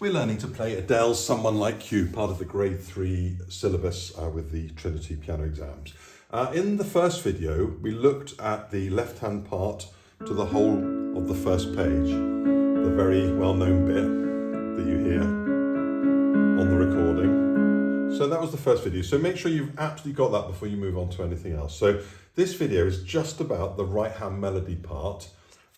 We're learning to play Adele's Someone Like You, part of the Grade 3 syllabus with the Trinity piano exams. In the first video, we looked at the left-hand part to the whole of the first page, the very well-known bit that you hear on the recording. So that was the first video. So make sure you've absolutely got that before you move on to anything else. So this video is just about the right-hand melody part,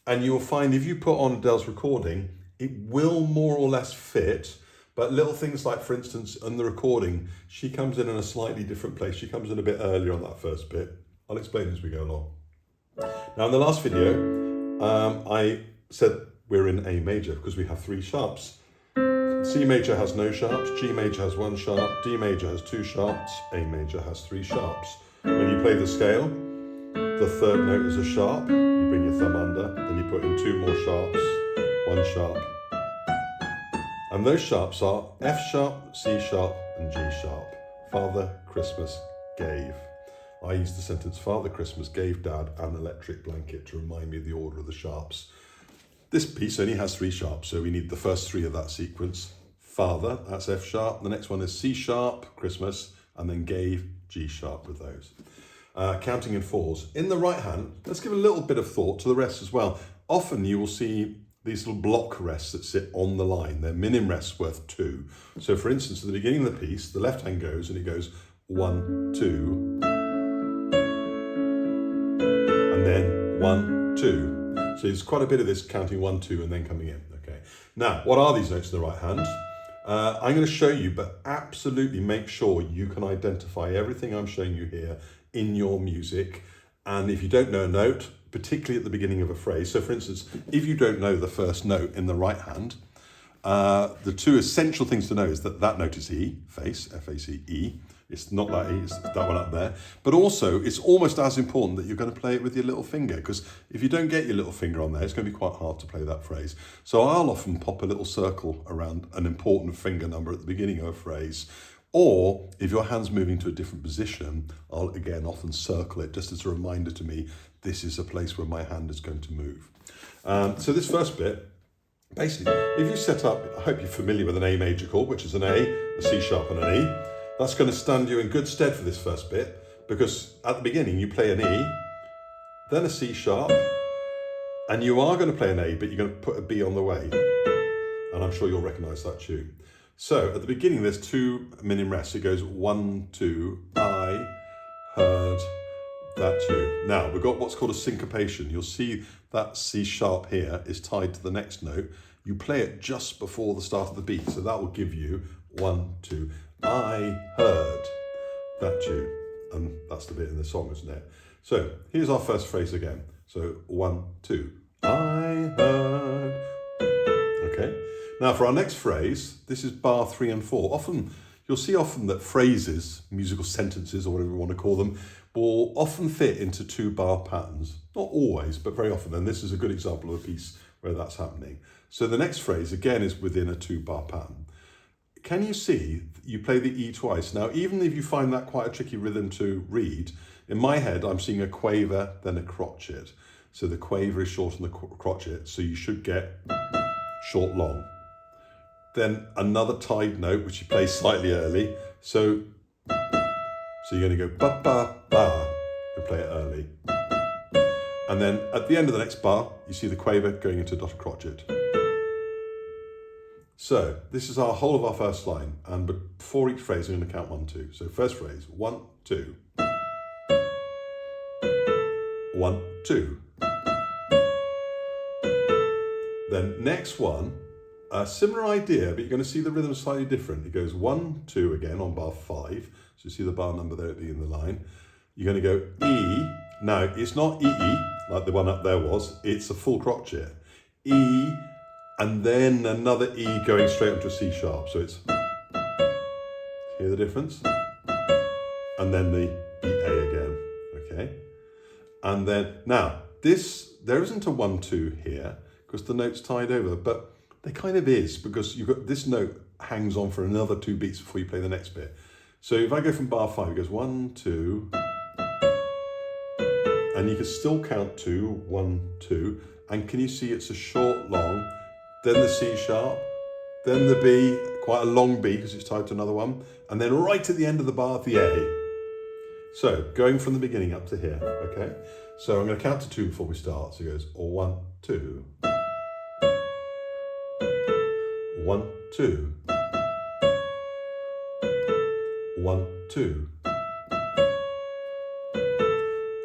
and you'll find if you put on Adele's recording, it will more or less fit, but little things like, for instance, on the recording, she comes in a slightly different place. She comes in a bit earlier on that first bit. I'll explain as we go along. Now, in the last video, I said we're in A major because we have 3 sharps. C major has no sharps, G major has 1 sharp, D major has 2 sharps, A major has 3 sharps. When you play the scale, the third note is a sharp, you bring your thumb under, then you put in 2 more sharps, 1 sharp. And those sharps are F sharp, C sharp, and G sharp. Father Christmas gave. I used the sentence, Father Christmas gave Dad an electric blanket to remind me of the order of the sharps. This piece only has 3 sharps, so we need the first 3 of that sequence. Father, that's F sharp. The next one is C sharp, Christmas, and then gave, G sharp with those. Counting in 4s. In the right hand, let's give a little bit of thought to the rest as well. Often you will see these little block rests that sit on the line. They're minim rests worth 2. So for instance, at the beginning of the piece, the left hand goes and it goes 1, 2, and then 1, 2. So there's quite a bit of this counting 1, 2 and then coming in, okay? Now, what are these notes in the right hand? I'm going to show you, but absolutely make sure you can identify everything I'm showing you here in your music. And if you don't know a note, particularly at the beginning of a phrase, so for instance, if you don't know the first note in the right hand, the 2 essential things to know is that that note is E, face, F-A-C-E. It's not that E, it's that one up there. But also, it's almost as important that you're going to play it with your little finger, because if you don't get your little finger on there, it's going to be quite hard to play that phrase. So I'll often pop a little circle around an important finger number at the beginning of a phrase. Or if your hand's moving to a different position, I'll again often circle it just as a reminder to me, this is a place where my hand is going to move. So this first bit, basically, if you set up, I hope you're familiar with an A major chord, which is an A, a C sharp and an E. That's going to stand you in good stead for this first bit, because at the beginning you play an E, then a C sharp, and you are going to play an A, but you're going to put a B on the way. And I'm sure you'll recognise that tune. So at the beginning, there's 2 minim rests. It goes 1, 2, I heard that tune. Now we've got what's called a syncopation. You'll see that C sharp here is tied to the next note. You play it just before the start of the beat. So that will give you 1, 2, I heard that tune. And that's the bit in the song, isn't it? So here's our first phrase again. So 1, 2, I heard. Okay. Now for our next phrase, this is bar 3 and 4. You'll see that phrases, musical sentences or whatever you want to call them, will often fit into 2-bar patterns. Not always, but very often. And this is a good example of a piece where that's happening. So the next phrase again is within a 2-bar pattern. Can you see you play the E twice? Now, even if you find that quite a tricky rhythm to read, in my head, I'm seeing a quaver, then a crotchet. So the quaver is short on the crotchet, so you should get short, long. Then another tied note, which you play slightly early. So you're going to go ba, ba, ba, and play it early. And then at the end of the next bar, you see the quaver going into dotted crotchet. So this is our whole of our first line. And before each phrase, I'm going to count 1, 2. So first phrase, 1, 2. 1, 2. Then next one, a similar idea, but you're going to see the rhythm slightly different. It goes 1, 2 again on bar 5. So you see the bar number there at the end of the line. You're going to go E. Now, it's not E, like the one up there was. It's a full crotchet. E, and then another E going straight onto a C sharp. So it's, hear the difference? And then the A again, okay? And then, now, there isn't a 1, 2 here, because the note's tied over, but there kind of is, because you've got this note hangs on for another 2 beats before you play the next bit. So if I go from bar 5, it goes 1, 2, and you can still count 2, 1, 2, and can you see it's a short, long, then the C sharp, then the B, quite a long B because it's tied to another one, and then right at the end of the bar, the A. So going from the beginning up to here, okay? So I'm going to count to 2 before we start. So it goes 1, 2, 1, 2, 1, 2,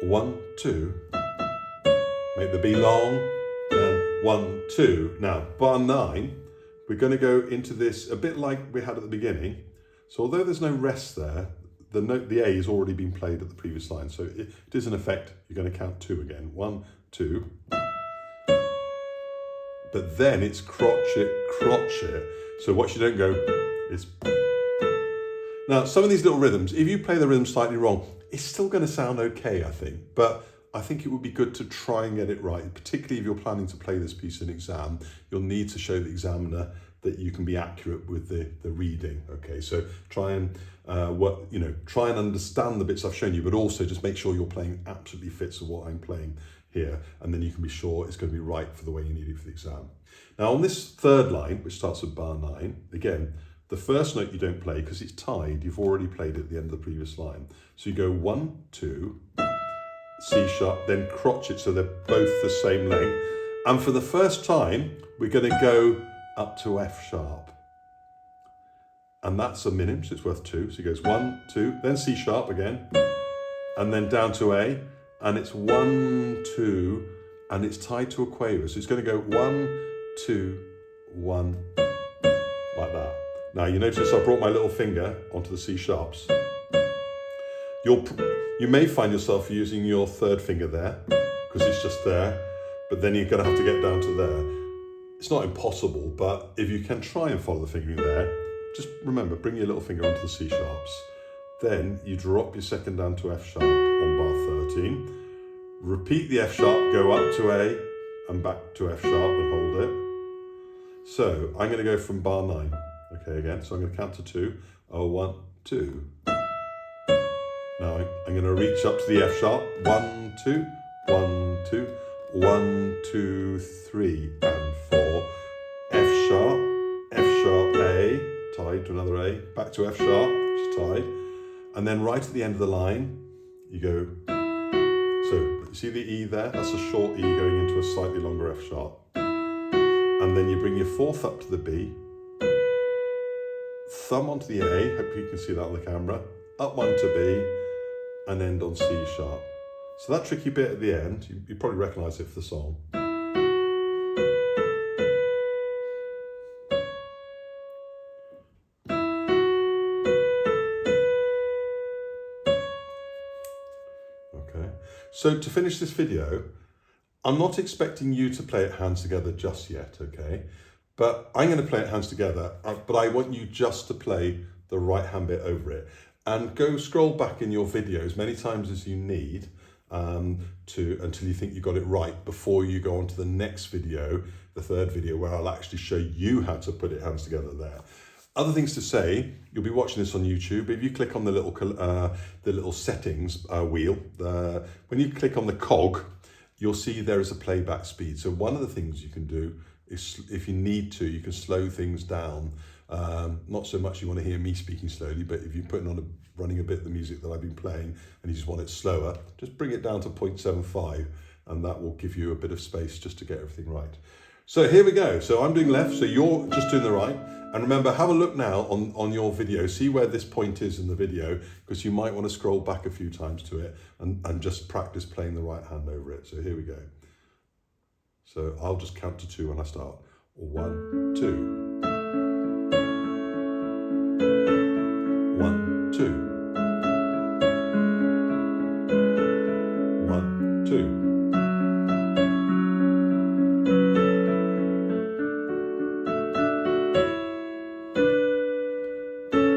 1, 2. Make the B long, and 1, 2. Now bar 9, we're going to go into this a bit like we had at the beginning. So although there's no rest there, the note, the A, has already been played at the previous line. So it is in effect, you're going to count 2 again. 1, 2. But then it's crotchet, crotchet. So what you don't go is... Now, some of these little rhythms, if you play the rhythm slightly wrong, it's still going to sound okay, I think. But I think it would be good to try and get it right, particularly if you're planning to play this piece in exam. You'll need to show the examiner that you can be accurate with the reading. Okay, so try and try and understand the bits I've shown you, but also just make sure you're playing absolutely fits with what I'm playing here, and then you can be sure it's going to be right for the way you need it for the exam. Now on this third line, which starts with bar 9, again, the first note you don't play because it's tied. You've already played it at the end of the previous line. So you go 1, 2, C sharp, then crotchet, so they're both the same length. And for the first time, we're going to go up to F sharp. And that's a minim, so it's worth 2. So it goes 1, 2, then C sharp again, and then down to A, and it's 1, 2, and it's tied to a quaver. So it's going to go 1, 2, 1, like that. Now you notice I brought my little finger onto the C sharps. You may find yourself using your third finger there, because it's just there, but then you're going to have to get down to there. It's not impossible, but if you can try and follow the fingering there, just remember, bring your little finger onto the C sharps. Then you drop your second down to F sharp on bar 13. Repeat the F sharp, go up to A and back to F sharp and hold it. So I'm going to go from bar 9. Okay, again, so I'm going to count to 2. 1, 2. Now I'm going to reach up to the F sharp. 1, 2, 1, 2, 1, 2, 3, and 4. F sharp, A, tied to another A, back to F sharp, which is tied, and then right at the end of the line, you go. So you see the E there? That's a short E going into a slightly longer F sharp, and then you bring your fourth up to the B, thumb onto the A. Hope you can see that on the camera. Up one to B, and end on C sharp. So that tricky bit at the end, you probably recognise it for the song. Okay, so to finish this video, I'm not expecting you to play it hands together just yet, okay? But I'm going to play it hands together, but I want you just to play the right hand bit over it. And go scroll back in your video as many times as you need until you think you got it right before you go on to the next video, the third video, where I'll actually show you how to put it hands together there. Other things to say, you'll be watching this on YouTube. If you click on the little settings wheel, when you click on the cog, you'll see there is a playback speed. So one of the things you can do is, if you need to, you can slow things down. Not so much you want to hear me speaking slowly, but if you're running a bit of the music that I've been playing and you just want it slower, just bring it down to 0.75 and that will give you a bit of space just to get everything right. So here we go. So I'm doing left, so you're just doing the right. And remember, have a look now on your video, see where this point is in the video, because you might want to scroll back a few times to it and just practice playing the right hand over it. So here we go. So I'll just count to 2 when I start. 1, 2. 1, 2. 1, 2.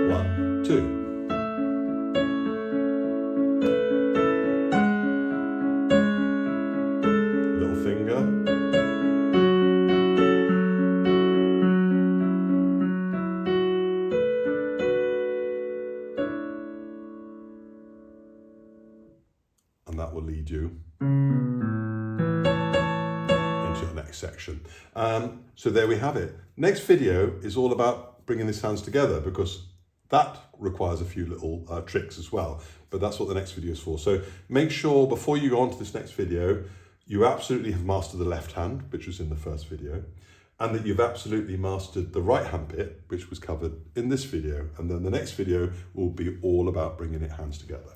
1, 2. Little finger. And that will lead you into your next section. So there we have it. Next video is all about bringing these hands together, because that requires a few little tricks as well, but that's what the next video is for. So make sure before you go on to this next video, you absolutely have mastered the left hand, which was in the first video, and that you've absolutely mastered the right hand bit, which was covered in this video. And then the next video will be all about bringing it hands together.